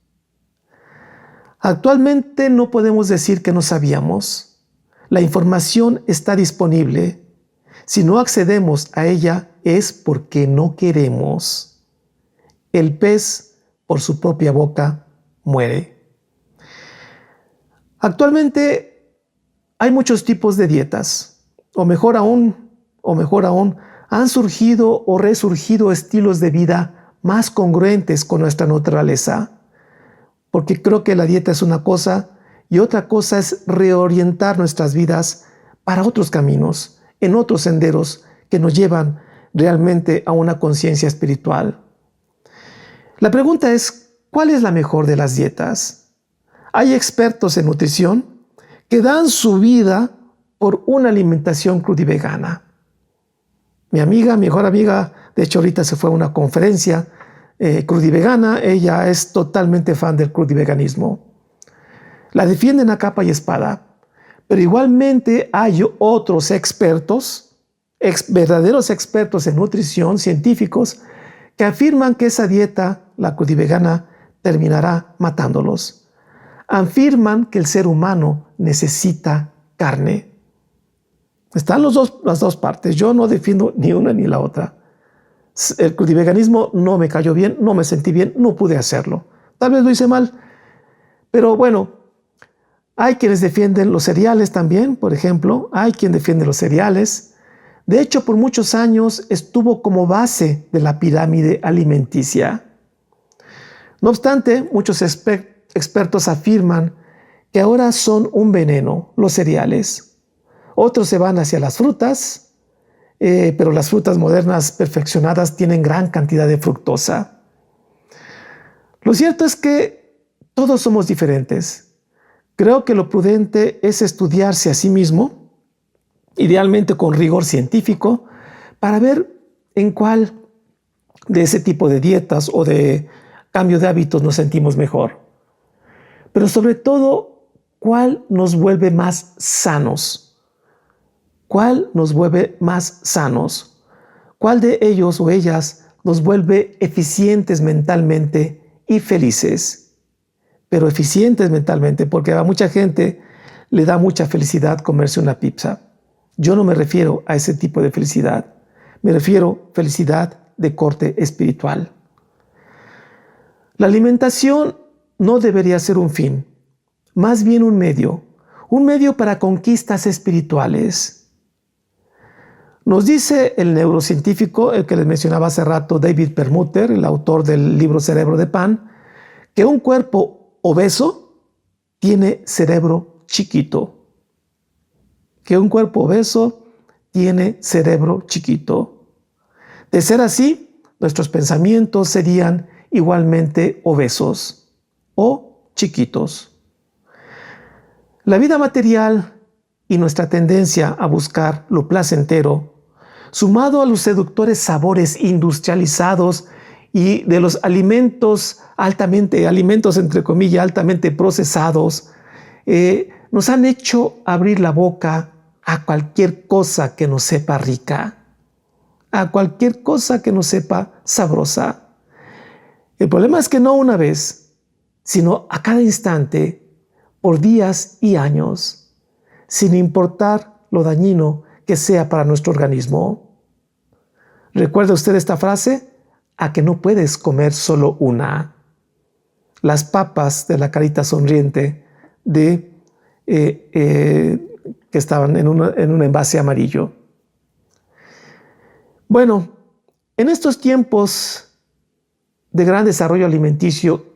Actualmente no podemos decir que no sabíamos. La información está disponible. Si no accedemos a ella es porque no queremos. El pez, por su propia boca, muere. Actualmente hay muchos tipos de dietas, o mejor aún, han surgido o resurgido estilos de vida más congruentes con nuestra naturaleza, porque creo que la dieta es una cosa y otra cosa es reorientar nuestras vidas para otros caminos, en otros senderos que nos llevan realmente a una conciencia espiritual. La pregunta es, ¿cuál es la mejor de las dietas? Hay expertos en nutrición que dan su vida por una alimentación crudivegana. Mi mejor amiga, de hecho ahorita se fue a una conferencia crudivegana, ella es totalmente fan del crudiveganismo. La defienden a capa y espada, pero igualmente hay otros expertos, verdaderos expertos en nutrición, científicos, que afirman que esa dieta, la crudivegana, terminará matándolos. Afirman que el ser humano necesita carne. Están las dos partes. Yo no defiendo ni una ni la otra. El crudiveganismo no me cayó bien, no me sentí bien, no pude hacerlo. Tal vez lo hice mal. Pero bueno, hay quienes defienden los cereales también, por ejemplo. Hay quien defiende los cereales. De hecho, por muchos años estuvo como base de la pirámide alimenticia. No obstante, muchos expertos afirman que ahora son un veneno los cereales. Otros se van hacia las frutas, pero las frutas modernas perfeccionadas tienen gran cantidad de fructosa. Lo cierto es que todos somos diferentes. Creo que lo prudente es estudiarse a sí mismo, idealmente con rigor científico, para ver en cuál de ese tipo de dietas o de cambio de hábitos nos sentimos mejor. Pero sobre todo, ¿cuál nos vuelve más sanos? ¿Cuál nos vuelve más sanos? ¿Cuál de ellos o ellas nos vuelve eficientes mentalmente y felices? Pero eficientes mentalmente, porque a mucha gente le da mucha felicidad comerse una pizza. Yo no me refiero a ese tipo de felicidad. Me refiero a felicidad de corte espiritual. La alimentación no debería ser un fin, más bien un medio para conquistas espirituales. Nos dice el neurocientífico, el que les mencionaba hace rato, David Perlmutter, el autor del libro Cerebro de Pan, que un cuerpo obeso tiene cerebro chiquito. Que un cuerpo obeso tiene cerebro chiquito. De ser así, nuestros pensamientos serían igualmente obesos o chiquitos. La vida material y nuestra tendencia a buscar lo placentero, sumado a los seductores sabores industrializados y de los alimentos entre comillas, altamente procesados, nos han hecho abrir la boca a cualquier cosa que nos sepa rica, a cualquier cosa que nos sepa sabrosa. El problema es que no una vez, sino a cada instante, por días y años, sin importar lo dañino que sea para nuestro organismo. ¿Recuerda usted esta frase? A que no puedes comer solo una. Las papas de la carita sonriente que estaban en un envase amarillo. Bueno, en estos tiempos de gran desarrollo alimenticio,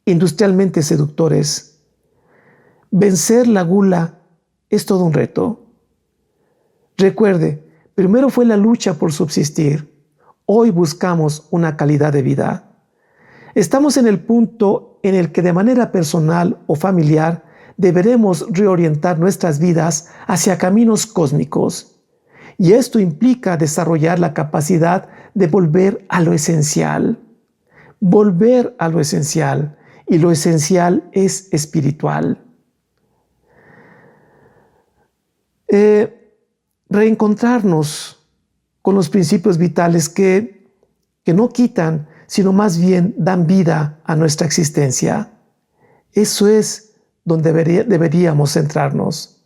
industrialmente seductores, vencer la gula es todo un reto. Recuerde, primero fue la lucha por subsistir. Hoy buscamos una calidad de vida. Estamos en el punto en el que de manera personal o familiar deberemos reorientar nuestras vidas hacia caminos cósmicos. Y esto implica desarrollar la capacidad de volver a lo esencial. Volver a lo esencial. Y lo esencial es espiritual. Reencontrarnos con los principios vitales que no quitan, sino más bien dan vida a nuestra existencia. Eso es donde deberíamos centrarnos.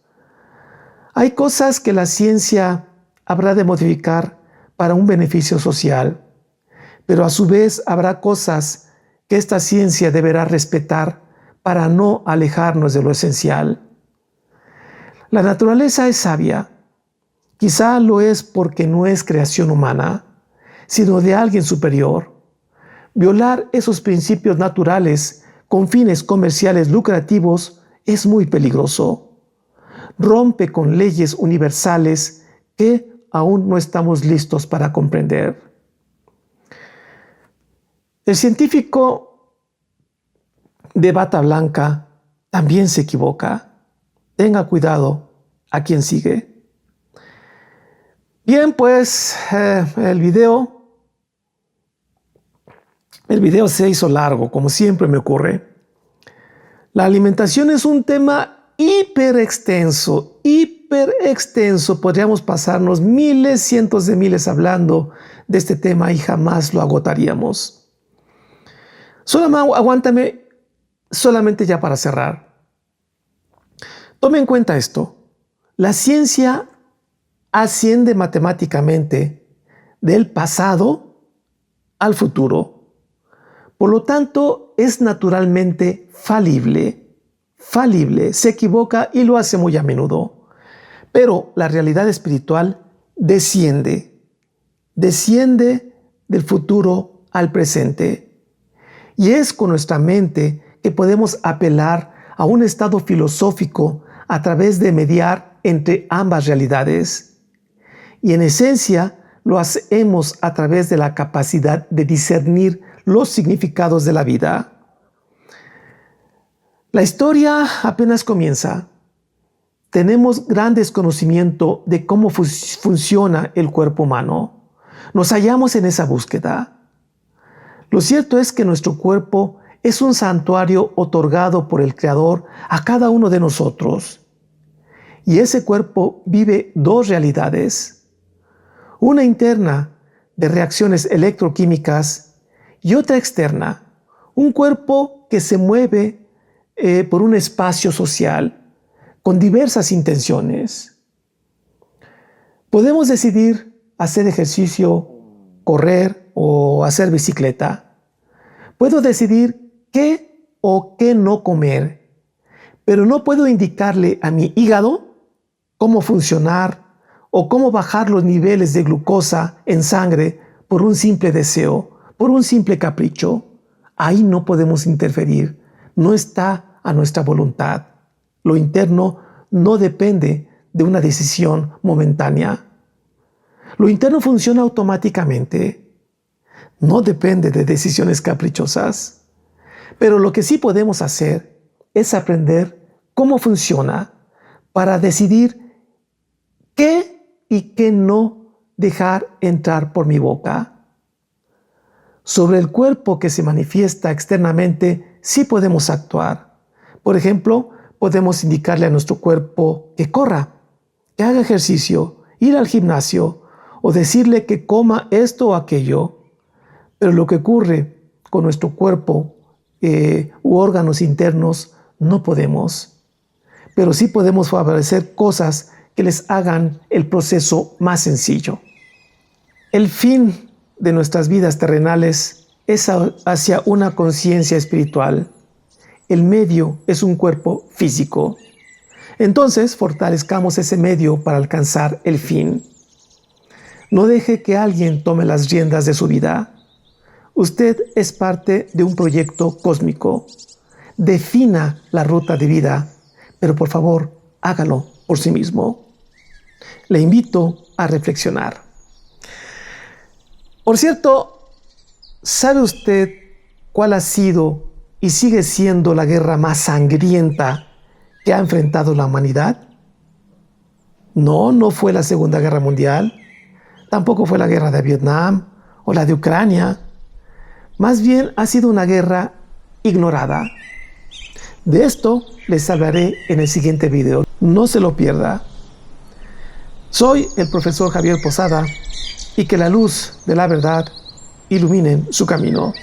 Hay cosas que la ciencia habrá de modificar para un beneficio social, pero a su vez habrá cosas que esta ciencia deberá respetar para no alejarnos de lo esencial. La naturaleza es sabia. Quizá lo es porque no es creación humana, sino de alguien superior. Violar esos principios naturales con fines comerciales lucrativos es muy peligroso. Rompe con leyes universales que aún no estamos listos para comprender. El científico de bata blanca también se equivoca. Tenga cuidado a quien sigue. Bien, pues el video se hizo largo, como siempre me ocurre. La alimentación es un tema hiper extenso. Podríamos pasarnos miles, cientos de miles hablando de este tema y jamás lo agotaríamos. Aguántame solamente ya para cerrar. Tome en cuenta esto. La ciencia asciende matemáticamente del pasado al futuro. Por lo tanto, es naturalmente falible, se equivoca y lo hace muy a menudo. Pero la realidad espiritual desciende del futuro al presente. Y es con nuestra mente que podemos apelar a un estado filosófico a través de mediar entre ambas realidades. Y en esencia lo hacemos a través de la capacidad de discernir los significados de la vida. La historia apenas comienza. Tenemos gran desconocimiento de cómo funciona el cuerpo humano. Nos hallamos en esa búsqueda. Lo cierto es que nuestro cuerpo es un santuario otorgado por el Creador a cada uno de nosotros. Y ese cuerpo vive dos realidades. Una interna de reacciones electroquímicas y otra externa, un cuerpo que se mueve por un espacio social con diversas intenciones. Podemos decidir hacer ejercicio, correr o hacer bicicleta. Puedo decidir qué o qué no comer, pero no puedo indicarle a mi hígado cómo funcionar o cómo bajar los niveles de glucosa en sangre por un simple deseo, por un simple capricho. Ahí no podemos interferir, no está a nuestra voluntad. Lo interno no depende de una decisión momentánea. Lo interno funciona automáticamente, no depende de decisiones caprichosas. Pero lo que sí podemos hacer es aprender cómo funciona para decidir qué y qué no dejar entrar por mi boca. Sobre el cuerpo que se manifiesta externamente, sí podemos actuar. Por ejemplo, podemos indicarle a nuestro cuerpo que corra, que haga ejercicio, ir al gimnasio o decirle que coma esto o aquello. Pero lo que ocurre con nuestro cuerpo u órganos internos, no podemos. Pero sí podemos favorecer cosas que les hagan el proceso más sencillo. El fin de nuestras vidas terrenales es hacia una conciencia espiritual. El medio es un cuerpo físico. Entonces, fortalezcamos ese medio para alcanzar el fin. No deje que alguien tome las riendas de su vida. Usted es parte de un proyecto cósmico. Defina la ruta de vida, pero por favor, hágalo por sí mismo. Le invito a reflexionar. Por cierto, ¿sabe usted cuál ha sido y sigue siendo la guerra más sangrienta que ha enfrentado la humanidad? No fue la Segunda Guerra Mundial, tampoco fue la guerra de Vietnam o la de Ucrania. Más bien ha sido una guerra ignorada. De esto les hablaré en el siguiente video. No se lo pierda. Soy el profesor Javier Posada y que la luz de la verdad ilumine su camino.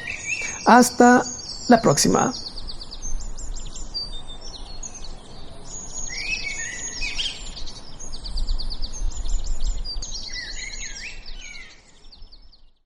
Hasta la próxima.